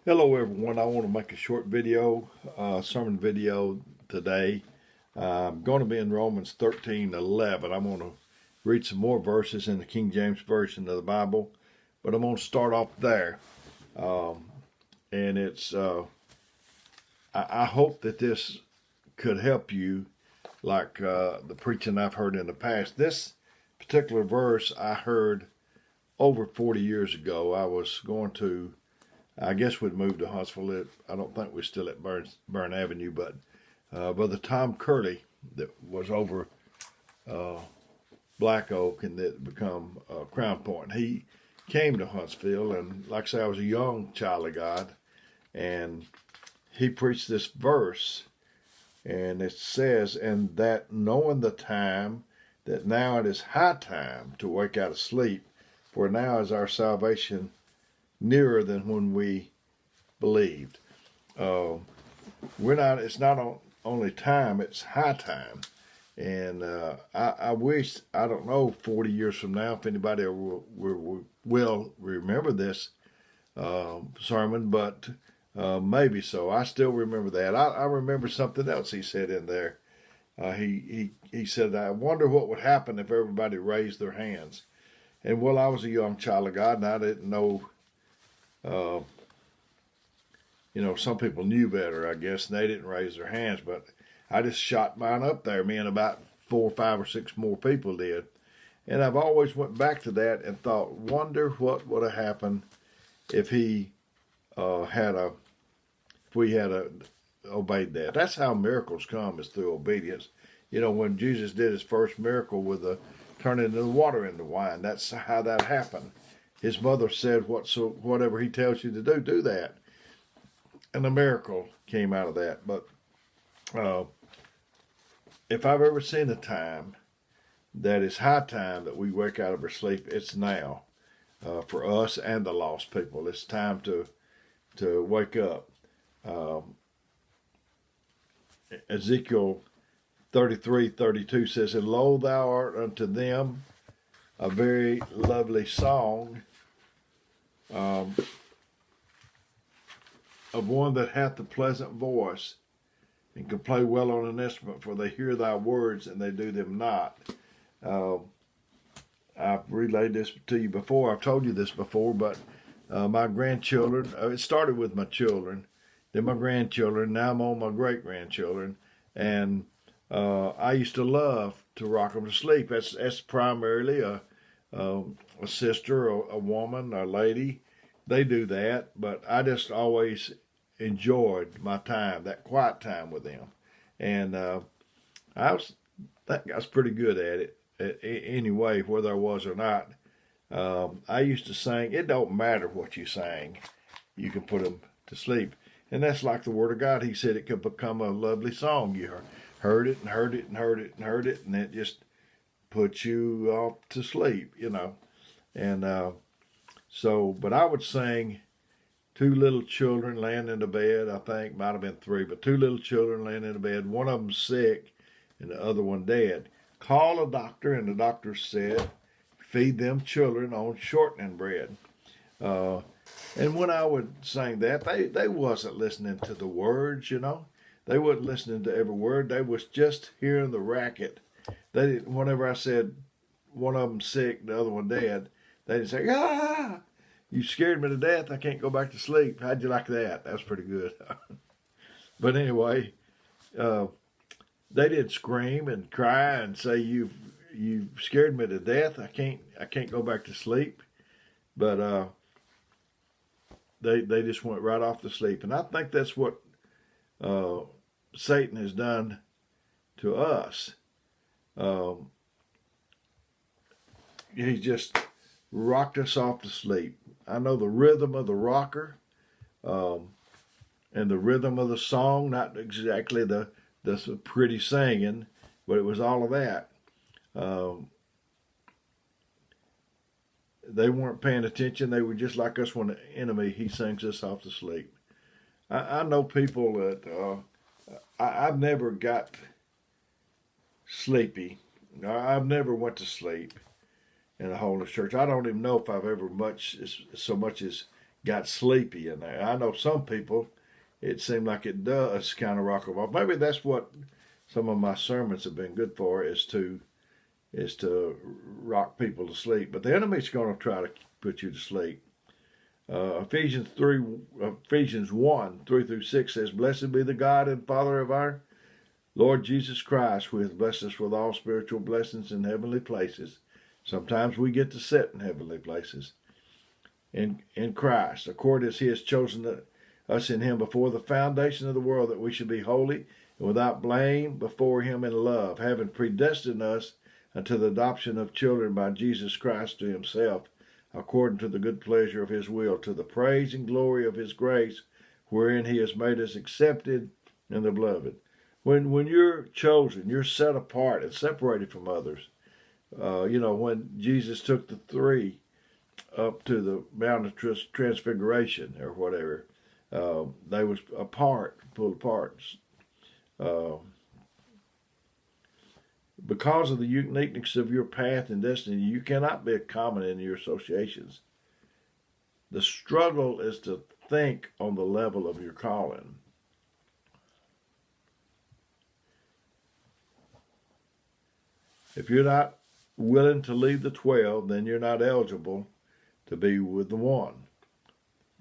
Hello everyone, I want to make a short video, sermon video today. I'm going to be in Romans 13:11. I'm going to read some more verses in the King James Version of the Bible, but I'm going to start off there. And it's, I hope that this could help you like the preaching I've heard in the past. This particular verse I heard over 40 years ago. I was going to I guess we'd moved to Huntsville. I don't think we're still at Burn Avenue, but Brother Tom Curley, that was over Black Oak and that become Crown Point, he came to Huntsville, and like I say, I was a young child of God, and he preached this verse, and it says, "And that knowing the time, that now it is high time to wake out of sleep, for now is our salvation nearer than when we believed." It's not only time, it's high time. And I wish, I don't know, 40 years from now, if anybody will remember this sermon, but maybe so. I still remember that. I remember something else he said in there. He said, "I wonder what would happen if everybody raised their hands." And well, I was a young child of God, and I didn't know. Some people knew better, I guess, and they didn't raise their hands, but I just shot mine up there. Me and about 4, 5, or 6 more people did. And I've always went back to that and thought, wonder what would have happened if we had obeyed that. That's how miracles come, is through obedience. When Jesus did his first miracle with turning the water into wine, that's how that happened. His mother said, whatever he tells you to do, do that. And a miracle came out of that. But if I've ever seen a time that is high time that we wake out of our sleep, it's now for us and the lost people. It's time to wake up. Ezekiel 33:32 says, "And lo, thou art unto them a very lovely song, of one that hath a pleasant voice, and can play well on an instrument, for they hear thy words, and they do them not." I've relayed this to you before. I've told you this before, but my grandchildren, it started with my children, then my grandchildren, now I'm on my great-grandchildren, and I used to love to rock them to sleep. That's primarily a sister, a woman, a lady. They do that, but I just always enjoyed my time, that quiet time with them, and I think I was pretty good at it anyway, whether I was or not. I used to sing. It don't matter what you sang, you can put them to sleep, and that's like the Word of God. He said it could become a lovely song. You heard it and heard it and heard it and heard it, and it just puts you off to sleep, and but I would sing two little children laying in the bed. I think might have been 3, but two little children laying in the bed. One of them sick, and the other one dead. Call a doctor, and the doctor said, "Feed them children on shortening bread." And when I would sing that, they wasn't listening to the words, They wasn't listening to every word. They was just hearing the racket. They didn't. Whenever I said one of them sick, the other one dead, they didn't say, "Ah, you scared me to death. I can't go back to sleep. How'd you like that?" That was pretty good. But anyway, they did scream and cry and say, "You scared me to death. I can't go back to sleep." But they just went right off to sleep, and I think that's what Satan has done to us. He just rocked us off to sleep. I know the rhythm of the rocker, and the rhythm of the song, not exactly the pretty singing, but it was all of that. They weren't paying attention. They were just like us when the enemy, he sings us off to sleep. I know people that I've never got sleepy. I've never went to sleep in a holiness church. I don't even know if I've ever so much as got sleepy in there. I know some people, it seemed like it does kind of rock them off. Maybe that's what some of my sermons have been good for, is to rock people to sleep. But the enemy's going to try to put you to sleep. Ephesians 1:3-6 says, "Blessed be the God and Father of our Lord Jesus Christ, who has blessed us with all spiritual blessings in heavenly places." Sometimes we get to sit in heavenly places in Christ, according as He has chosen us in Him before the foundation of the world, that we should be holy and without blame before Him in love, having predestined us unto the adoption of children by Jesus Christ to Himself, according to the good pleasure of His will, to the praise and glory of His grace, wherein He has made us accepted in the beloved. When you're chosen, you're set apart and separated from others. When Jesus took the three up to the Mount of Transfiguration or whatever, they was apart, pulled apart. Because of the uniqueness of your path and destiny, you cannot be common in your associations. The struggle is to think on the level of your calling. If you're not willing to leave the 12, then you're not eligible to be with the one.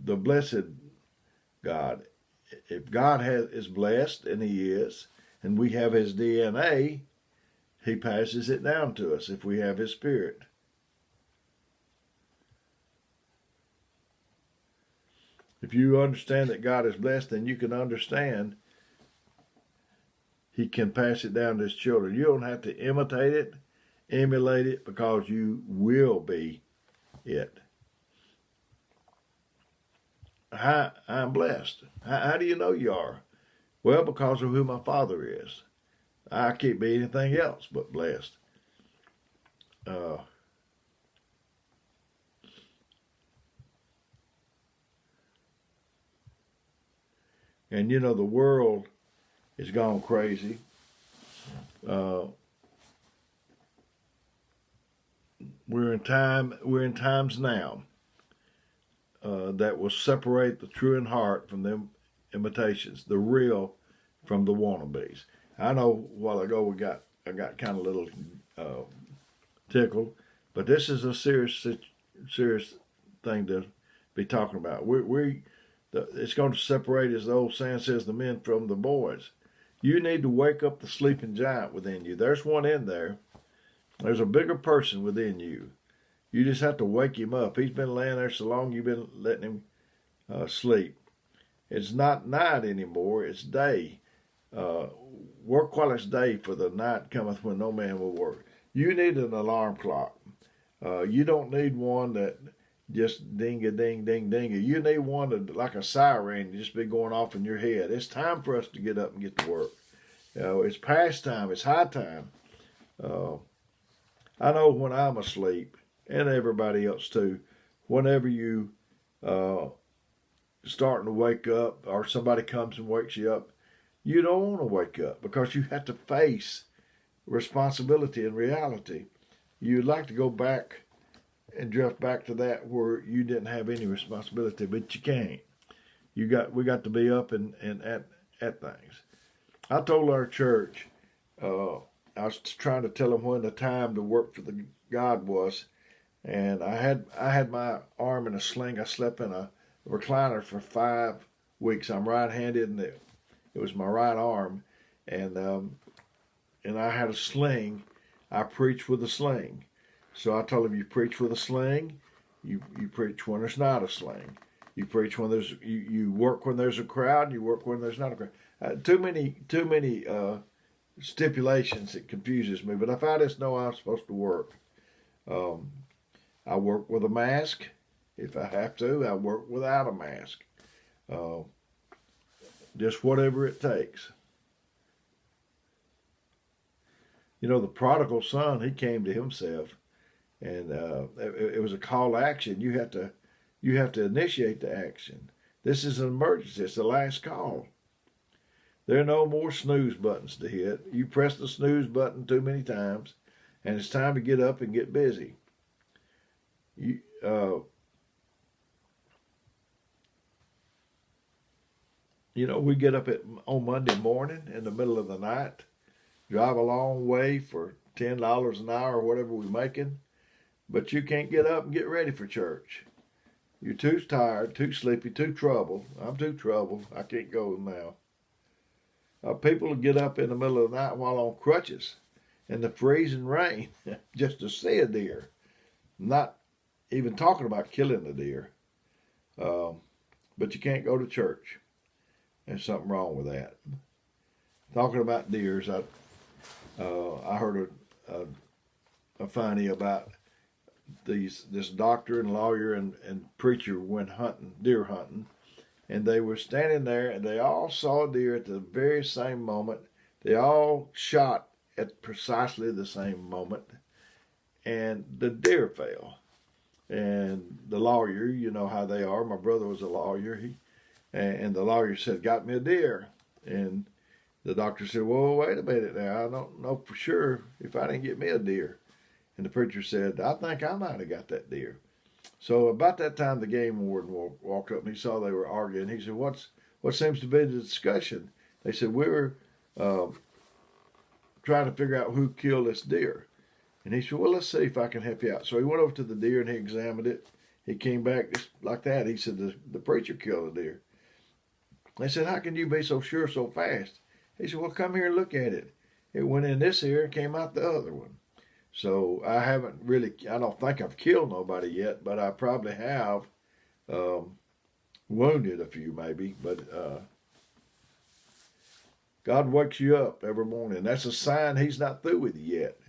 The blessed God. If God is blessed, and He is, and we have His DNA, He passes it down to us if we have His Spirit. If you understand that God is blessed, then you can understand He can pass it down to His children. You don't have to imitate it, emulate it, because you will be it. I'm blessed. How do you know you are? Well, because of who my Father is. I can't be anything else but blessed. And the world has gone crazy. We're in times now that will separate the true in heart from the imitations, the real from the wannabes. I know a while ago I got kind of a little tickled, but this is a serious thing to be talking about. It's going to separate, as the old saying says, the men from the boys. You need to wake up the sleeping giant within you. There's one in there. There's a bigger person within you. You just have to wake him up. He's been laying there so long you've been letting him sleep. It's not night anymore. It's day. Work while it's day, for the night cometh when no man will work. You need an alarm clock. You don't need one that just ding-a-ding-ding-ding. You need one that, like a siren, just be going off in your head. It's time for us to get up and get to work. It's past time. It's high time. I know when I'm asleep, and everybody else too, whenever you starting to wake up, or somebody comes and wakes you up, you don't want to wake up, because you have to face responsibility and reality. You'd like to go back and drift back to that where you didn't have any responsibility, but you can't. We got to be up and at things. I told our church, I was trying to tell them when the time to work for the God was, and I had my arm in a sling. I slept in a recliner for 5 weeks. I'm right-handed, and it was my right arm, and I had a sling. I preached with a sling. So I told him, you preach with a sling, you preach when there's not a sling. You preach when you work when there's a crowd, you work when there's not a crowd. Too many stipulations. It confuses me. But if I just know I'm supposed to work, I work with a mask. If I have to, I work without a mask. Just whatever it takes. The prodigal son, he came to himself. And it was a call to action. You have to initiate the action. This is an emergency. It's the last call. There are no more snooze buttons to hit. You press the snooze button too many times, and it's time to get up and get busy. we get up on Monday morning in the middle of the night, drive a long way for $10 an hour or whatever we're making, but you can't get up and get ready for church. You're too tired, too sleepy, too troubled. I'm too troubled. I can't go now. People get up in the middle of the night while on crutches in the freezing rain just to see a deer. Not even talking about killing the deer. But you can't go to church. There's something wrong with that. Talking about deers, I heard a funny about this doctor and lawyer and preacher went deer hunting, and they were standing there and they all saw a deer at the very same moment. They all shot at precisely the same moment, and the deer fell. And the lawyer, you know how they are. My brother was a lawyer. And the lawyer said, "Got me a deer." And the doctor said, "Well, wait a minute now. I don't know for sure if I didn't get me a deer." And the preacher said, "I think I might have got that deer." So about that time, the game warden walked up and he saw they were arguing. He said, "What seems to be the discussion?" They said, "We were trying to figure out who killed this deer." And he said, "Well, let's see if I can help you out." So he went over to the deer and he examined it. He came back just like that. He said, the preacher killed the deer. They said, "How can you be so sure so fast?" He said, "Well, come here and look at it. It went in this ear and came out the other one." So I don't think I've killed nobody yet, but I probably have wounded a few maybe. But God wakes you up every morning. That's a sign He's not through with you yet.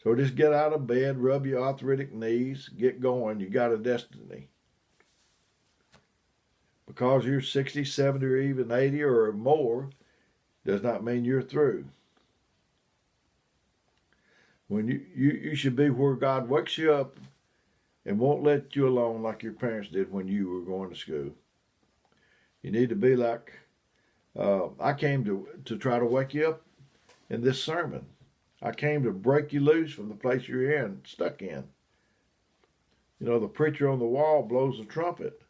So just get out of bed, rub your arthritic knees, get going. You got a destiny. Because you're 60, 70, or even 80 or more does not mean you're through. When you should be where God wakes you up and won't let you alone like your parents did when you were going to school. You need to be like I came to try to wake you up in this sermon. I came to break you loose from the place you're stuck in. The preacher on the wall blows the trumpet.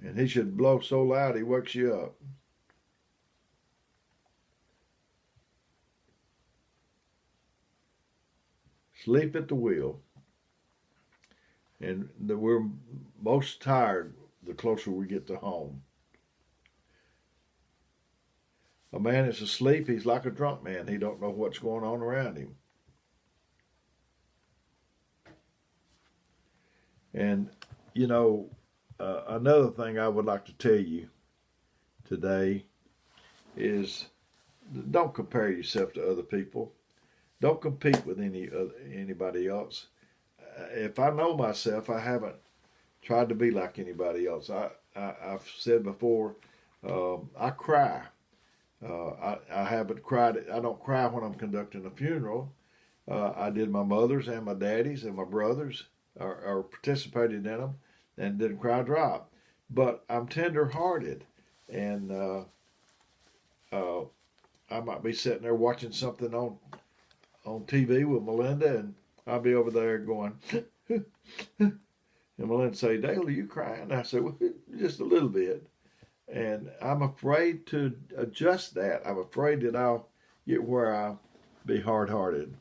And he should blow so loud he wakes you up. Sleep at the wheel. And we're most tired the closer we get to home. A man that's asleep, he's like a drunk man. He don't know what's going on around him. And, another thing I would like to tell you today is don't compare yourself to other people. Don't compete with anybody else. If I know myself, I haven't tried to be like anybody else. I've said before, I cry. I haven't cried. I don't cry when I'm conducting a funeral. I did my mother's and my daddy's and my brother's, or participated in them, and didn't cry a drop. But I'm tender-hearted, and I might be sitting there watching something on TV with Melinda, and I'll be over there going, and Melinda say, "Dale, are you crying?" And I say, "Well, just a little bit." And I'm afraid to adjust that. I'm afraid that I'll get where I'll be hard-hearted.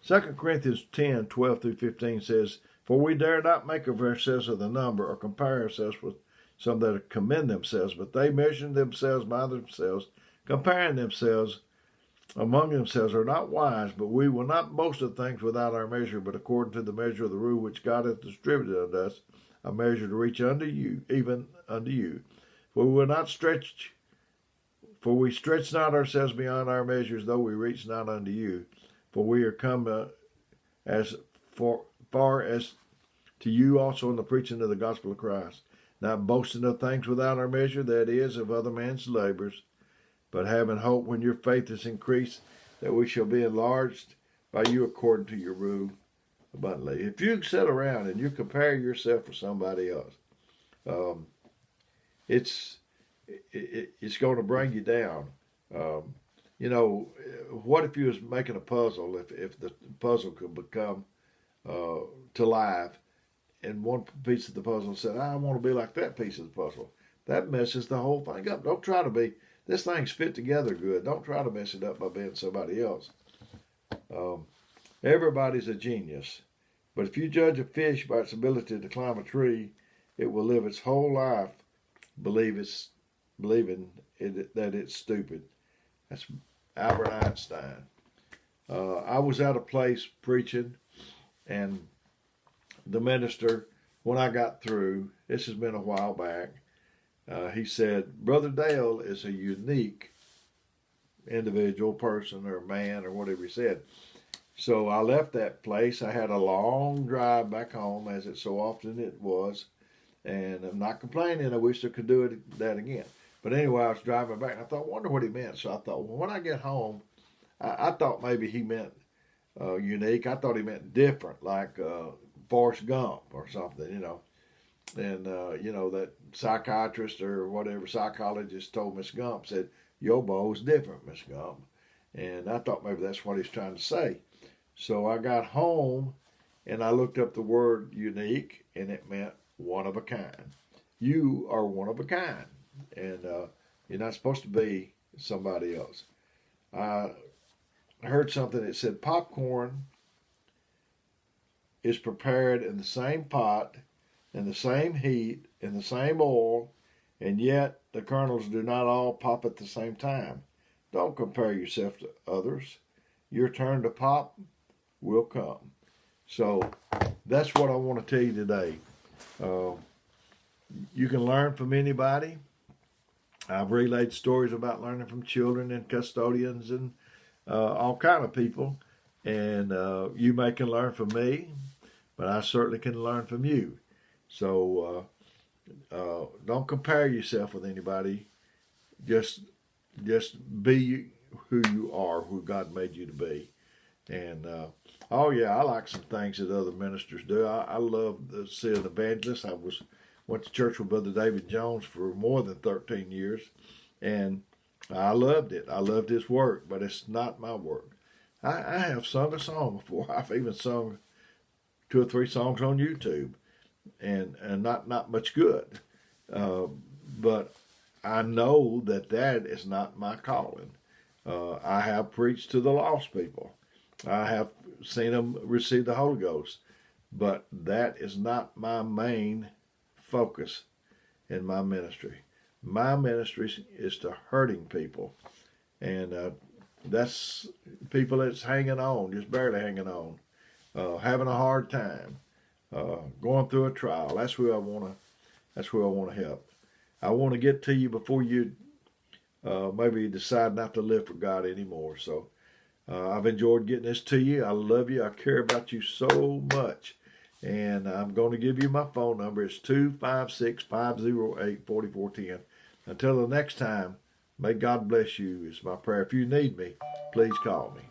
2 Corinthians 10, 12 through 15 says, "For we dare not make of ourselves of the number, or compare ourselves with some that commend themselves, but they measure themselves by themselves, comparing themselves among themselves are not wise, but we will not boast of things without our measure, but according to the measure of the rule which God hath distributed unto us, a measure to reach unto you, even unto you. For we stretch not ourselves beyond our measures, though we reach not unto you. For we are come as far as to you also in the preaching of the gospel of Christ, not boasting of things without our measure, that is, of other men's labors, but having hope when your faith is increased, that we shall be enlarged by you according to your rule abundantly." If you sit around and you compare yourself with somebody else, it's going to bring you down. What if you was making a puzzle? If the puzzle could become to life, and one piece of the puzzle said, "I want to be like that piece of the puzzle," that messes the whole thing up. Don't try to be, this thing's fit together good. Don't try to mess it up by being somebody else. Everybody's a genius. But if you judge a fish by its ability to climb a tree, it will live its whole life believing that it's stupid. That's Albert Einstein. I was at a place preaching, and the minister, when I got through, this has been a while back, he said, Brother Dale is a unique individual, person, or man, or whatever he said. So I left that place. I had a long drive back home, as it so often it was, and I'm not complaining. I wish I could do that again. But anyway, I was driving back, and I thought, wonder what he meant. So I thought, well, when I get home, I thought maybe he meant unique. I thought he meant different, like Forrest Gump or something, And, that psychiatrist or whatever psychologist told Miss Gump, said, your beau's different, Miss Gump. And I thought maybe that's what he's trying to say. So I got home and I looked up the word unique, and it meant one of a kind. You are one of a kind, and you're not supposed to be somebody else. I heard something that said popcorn is prepared in the same pot, in the same heat, in the same oil, and yet the kernels do not all pop at the same time. Don't compare yourself to others. Your turn to pop will come. So that's what I want to tell you today. You can learn from anybody. I've relayed stories about learning from children and custodians and all kind of people. And you can learn from me, but I certainly can learn from you. So don't compare yourself with anybody. Just be who you are, who God made you to be. And I like some things that other ministers do. I love seeing evangelists. Went to church with Brother David Jones for more than 13 years, and I loved it. I loved his work, but it's not my work. I have sung a song before. I've even sung 2 or 3 songs on YouTube, and not much good. But I know that is not my calling. I have preached to the lost people. I have seen them receive the Holy Ghost, but that is not my main focus in my ministry. My ministry is to hurting people, and that's people that's hanging on, just barely hanging on, having a hard time, going through a trial. That's who I want to help. I want to get to you before you maybe decide not to live for God anymore. So I've enjoyed getting this to you. I love you. I care about you so much. And I'm going to give you my phone number. It's 256-508-4410. Until the next time, may God bless you is my prayer. If you need me, please call me.